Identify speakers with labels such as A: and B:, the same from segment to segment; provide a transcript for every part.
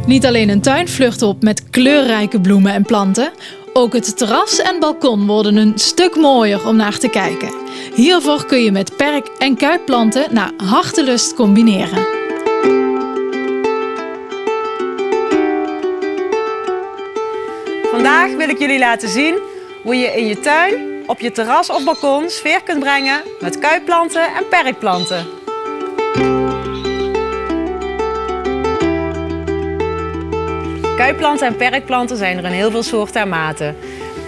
A: Niet alleen een tuin vlucht op met kleurrijke bloemen en planten, ook het terras en balkon worden een stuk mooier om naar te kijken. Hiervoor kun je met perk- en kuipplanten naar hartelust combineren.
B: Vandaag wil ik jullie laten zien hoe je in je tuin, op je terras of balkon sfeer kunt brengen met kuipplanten en perkplanten. Kuipplanten en perkplanten zijn er in heel veel soorten en maten.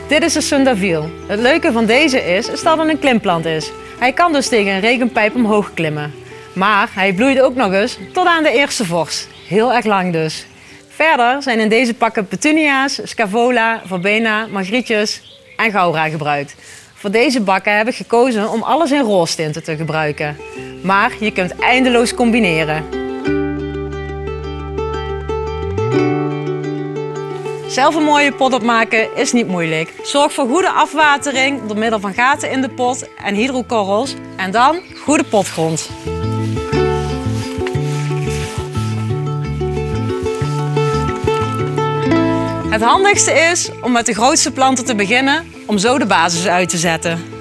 B: Dit is de Sundaville. Het leuke van deze is dat het een klimplant is. Hij kan dus tegen een regenpijp omhoog klimmen. Maar hij bloeit ook nog eens tot aan de eerste vorst. Heel erg lang dus. Verder zijn in deze pakken petunia's, scaevola, verbena, margrietjes en gaura gebruikt. Voor deze bakken heb ik gekozen om alles in roostinten te gebruiken. Maar je kunt eindeloos combineren. Zelf een mooie pot opmaken is niet moeilijk. Zorg voor goede afwatering door middel van gaten in de pot en hydrokorrels en dan goede potgrond. Het handigste is om met de grootste planten te beginnen om zo de basis uit te zetten.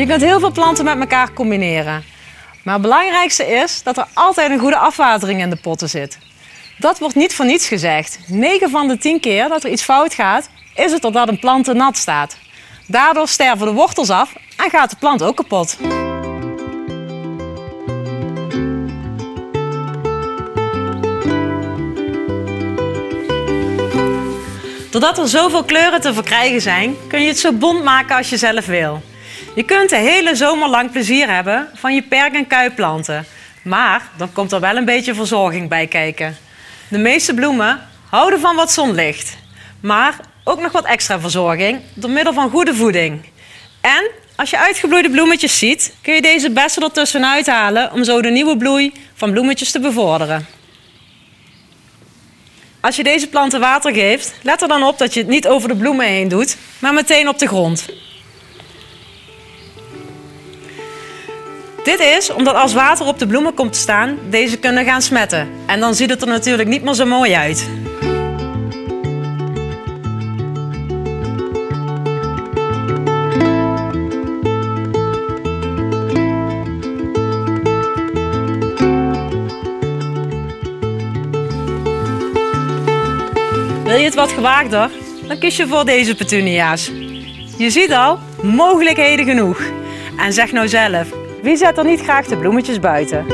B: Je kunt heel veel planten met elkaar combineren. Maar het belangrijkste is dat er altijd een goede afwatering in de potten zit. Dat wordt niet voor niets gezegd. 9 van de 10 keer dat er iets fout gaat, is het doordat een plant te nat staat. Daardoor sterven de wortels af en gaat de plant ook kapot. Doordat er zoveel kleuren te verkrijgen zijn, kun je het zo bont maken als je zelf wil. Je kunt de hele zomer lang plezier hebben van je perk- en kuipplanten. Maar dan komt er wel een beetje verzorging bij kijken. De meeste bloemen houden van wat zonlicht. Maar ook nog wat extra verzorging door middel van goede voeding. En als je uitgebloeide bloemetjes ziet, kun je deze bessen ertussenuit halen om zo de nieuwe bloei van bloemetjes te bevorderen. Als je deze planten water geeft, let er dan op dat je het niet over de bloemen heen doet, maar meteen op de grond. Dit is omdat als water op de bloemen komt te staan, deze kunnen gaan smetten. En dan ziet het er natuurlijk niet meer zo mooi uit. Wil je het wat gewaagder? Dan kies je voor deze petunia's. Je ziet al, mogelijkheden genoeg. En zeg nou zelf, wie zet er niet graag de bloemetjes buiten?